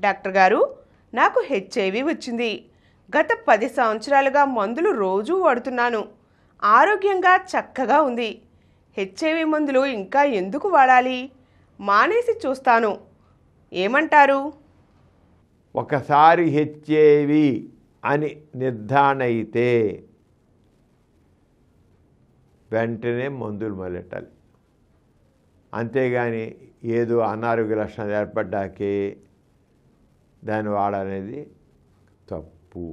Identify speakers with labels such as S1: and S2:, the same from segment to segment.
S1: Doctor గారు, నాకు HIV వచ్చింది. గత 10 సంవత్సరాలుగా మందులు రోజూ వాడుతున్నాను. ఆరోగ్యంగా చక్కగా ఉంది. హెచ్ఐవి మందులు ఇంకా ఎందుకు వాడాలి? మానేసి చూస్తాను. ఏమంటారు?
S2: ఒకసారి హెచ్ఐవి అని నిర్ధారణ అయితే వెంటనే మందులు మొదలెట్టాలి. అంతేగాని ఏదో అనారోగ్య లక్షణాలు ఏర్పడ్డాకే దాన్ని వాడాలనేది తప్పు.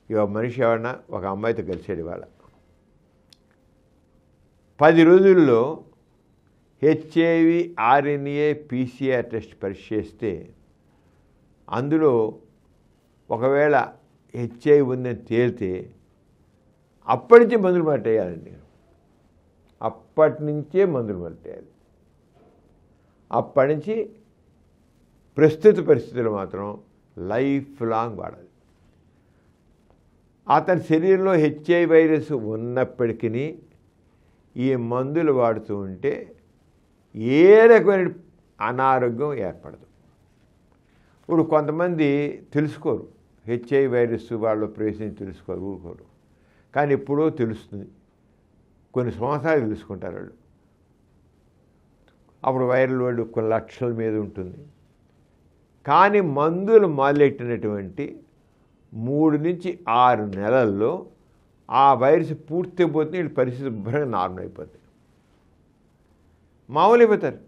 S2: ఇక మనిషి ఎవరన్నా ఒక అమ్మాయితో కలిసాడు ఇవాళ, 10 రోజుల్లో హెచ్ఐవి ఆర్ఎన్ఏ పీసీఆర్ టెస్ట్ పరీక్ష చేస్తే అందులో ఒకవేళ హెచ్ఐవి ఉందని తేలితే అప్పటి నుంచే మందులు మొదలెయ్యాలండి. అప్పటి నుంచే మందులు మొదలెయ్యాలి. అప్పటి నుంచి ప్రస్తుత పరిస్థితులు మాత్రం లైఫ్ లాంగ్ వాడాలి. అతని శరీరంలో హెచ్ఐవి వైరస్ ఉన్నప్పటికీ ఈ మందులు వాడుతూ ఉంటే ఏ రకమైన అనారోగ్యం ఏర్పడదు. ఇప్పుడు కొంతమంది తెలుసుకోరు, హెచ్ఐవి వైరస్ వాళ్ళు ప్రవేశించి తెలుసుకోరు, ఊరుకోరు. కానీ ఎప్పుడో తెలుస్తుంది, కొన్ని సంవత్సరాలు తెలుసుకుంటారు వాళ్ళు. అప్పుడు వైరల్ లోడ్ కొన్ని లక్షల మీద ఉంటుంది. కానీ మందులు మొదలెట్టినటువంటి 3 నుంచి 6 నెలల్లో ఆ వైరస్ పూర్తి అయిపోతుంది. వీళ్ళ పరిస్థితి శుభ్రంగా నార్మల్ అయిపోతుంది, మామూలు అయిపోతారు.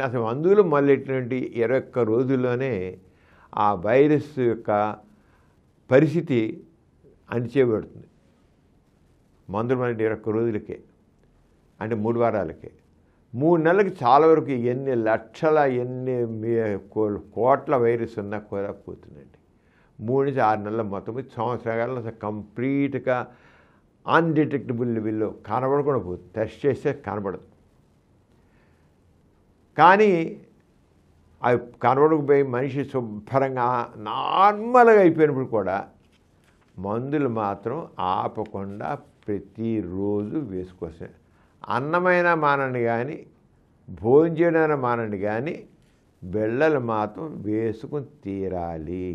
S2: అసలు మందులు మొదలెట్టినటువంటి 21 రోజుల్లోనే ఆ వైరస్ యొక్క పరిస్థితి అణిచేయబడుతుంది. మందులు మొదలెట్టి 21 రోజులకే, అంటే 3 వారాలకే. 3 నెలలకి చాలా వరకు ఎన్ని లక్షల కోట్ల వైరస్ ఉన్నా కూడా పోతుందండి. 3 నుంచి 6 నెలల మొత్తం సంవత్సరాలు అసలు కంప్లీట్గా అన్డిటెక్టబుల్ లెవెల్లో కనబడకుండా పోతుంది. టెస్ట్ చేస్తే కనబడదు. కానీ అవి కనబడకపోయి మనిషి శుభ్రంగా నార్మల్గా అయిపోయినప్పుడు కూడా మందులు మాత్రం ఆపకుండా ప్రతిరోజు వేసుకోవచ్చు. అన్నమైనా మానండి కానీ, భోజనం చేయడానికి మానండి కానీ, బిళ్ళలు మాత్రం వేసుకుని తీరాలి.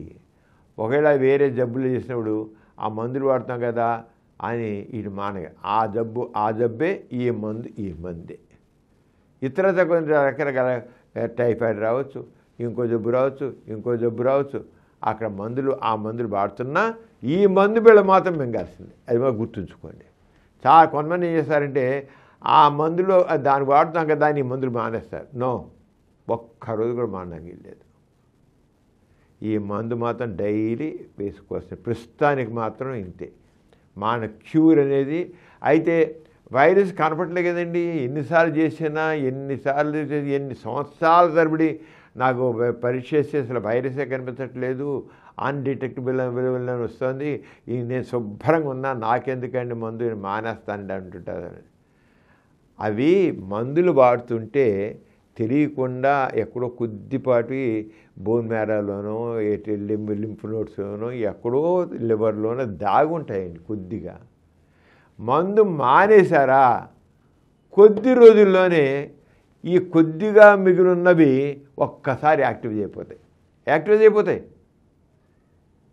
S2: ఒకవేళ వేరే జబ్బులు చేసినప్పుడు ఆ మందులు వాడుతాం కదా అని ఇటు మానగా ఆ జబ్బే ఈ మందే. ఇతర కొంచెం రకరకాల టైఫాయిడ్ రావచ్చు, ఇంకో జబ్బు రావచ్చు. అక్కడ ఆ మందులు వాడుతున్నా ఈ మందు బిళ్ళ మాత్రం మింగాల్సింది. అది మాకు గుర్తుంచుకోండి. చాలా కొంతమంది ఏం చేస్తారంటే ఆ మందులో దాన్ని వాడుతాం కదా ఈ మందులు మానేస్తారు. నో, ఒక్కరోజు కూడా మానడానికి లేదు. ఈ మందు మాత్రం డైలీ వేసుకోవచ్చు. ప్రస్తుతానికి మాత్రం ఇంతే క్యూర్ అనేది. అయితే వైరస్ కనపడలే కదండి, ఎన్నిసార్లు చేసినా ఎన్ని సంవత్సరాల తరబడి నాకు పరీక్ష చేసి అసలు వైరసే కనిపించట్లేదు, అన్డిటెక్టబుల్ అని వస్తుంది, నేను శుభ్రంగా ఉన్నా, నాకెందుకండి మందు మానేస్తానండి అంటుంటారు. అవి మందులు వాడుతుంటే తెలియకుండా ఎక్కడో కొద్దిపాటి బోన్ మ్యారోలోనో లింఫ్ నోడ్స్లోనో ఎక్కడో లివర్లోనో దాగుంటాయండి కొద్దిగా. మందు మానేశారా కొద్ది రోజుల్లోనే ఈ కొద్దిగా మిగిలిన్నవి ఒక్కసారి యాక్టివేట్ అయిపోతాయి.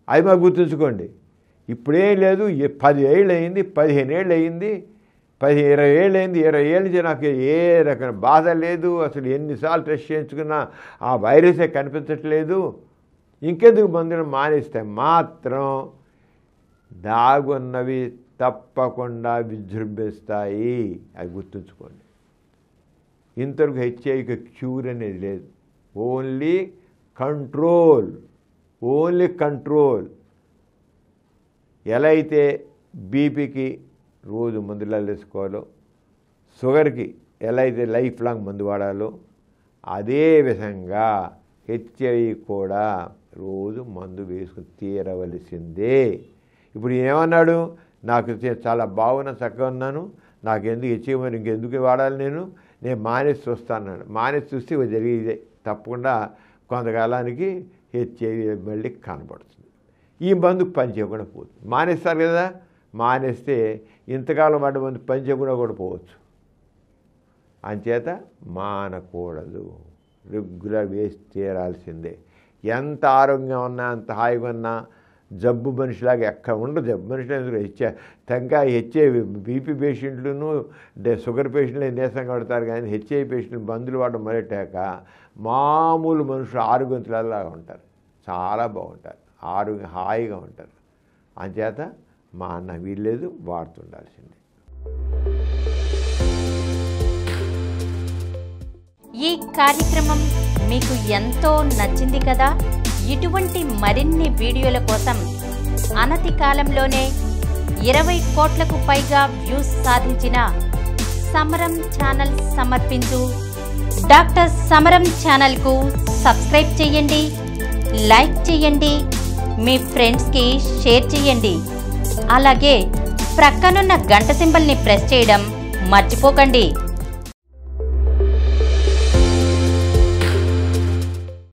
S2: అది మాకు గుర్తుంచుకోండి. ఇప్పుడేం లేదు, 10 ఏళ్ళు అయింది, 15 ఏళ్ళు అయింది, 20 ఏళ్ళు అయింది, 20 ఏళ్ళ నుంచి నాకు ఏ రకమైన బాధ లేదు, అసలు ఎన్నిసార్లు టెస్ట్ చేయించుకున్నా ఆ వైరసే కనిపించట్లేదు, ఇంకెందుకు మందులు మానేస్తే మాత్రం దాగున్నవి తప్పకుండా విజృంభిస్తాయి. అది గుర్తుంచుకోండి. ఇంతవరకు హెచ్ఐవికి క్యూర్ అనేది లేదు, ఓన్లీ కంట్రోల్. ఎలా అయితే బీపీకి రోజు మందులు వేసుకోవాలో, షుగర్కి ఎలా అయితే లైఫ్ లాంగ్ మందు వాడాలో, అదే విధంగా హెచ్ఐవి కూడా రోజు మందు వేసుకుని తీరవలసిందే. ఇప్పుడు ఏమన్నాడు, నాకు చాలా బాగున్నా, చక్కగా ఉన్నాను, నాకెందుకు హెచ్ఐవి మరి ఇంకెందుకు వాడాలి, నేను మానేసి చూస్తాను. మానేసి చూస్తే ఇవి జరిగేదే. తప్పకుండా కొంతకాలానికి హెచ్ఐవి మళ్ళీ కనబడుతుంది. ఈ మందు పని చేయకుండా పోతుంది. మానేస్తారు కదా, మానేస్తే ఇంతకాలం వాడి మందు పని చేయకుండా కూడా పోవచ్చు. అంచేత మానకూడదు. రెగ్యులర్ వేసి తీరాల్సిందే. ఎంత ఆరోగ్యంగా ఉన్నా, అంత హాయిగా ఉన్నా, జబ్బు మనిషిలాగా ఎక్కడ ఉండదు. జబ్బు మనిషిలాగా హెచ్ఐవి బీపీ పేషెంట్లను షుగర్ పేషెంట్లు నీరసంగా పడతారు, కానీ హెచ్ఐవి పేషెంట్లు మందులు వాడడం మొదలెట్టాక మామూలు మనుషులు ఆరోగ్యవంతులలాగా ఉంటారు, చాలా బాగుంటారు, ఆరోగ్యం హాయిగా ఉంటారు. అంచేత మా అన్న వీల్లేదు, వాడుతుండాల్సిందే.
S3: ఈ కార్యక్రమం మీకు ఎంతో నచ్చింది కదా. ఇటువంటి మరిన్ని వీడియోల కోసం అనతి కాలంలోనే 20 కోట్లకు పైగా వ్యూస్ సాధించిన సమరం ఛానల్ సమర్పించు డాక్టర్ సమరం ఛానల్కు సబ్స్క్రైబ్ చేయండి, లైక్ చేయండి, మీ ఫ్రెండ్స్కి షేర్ చేయండి. అలాగే ప్రక్కనున్న గంట సింబల్ని ప్రెస్ చేయడం మర్చిపోకండి.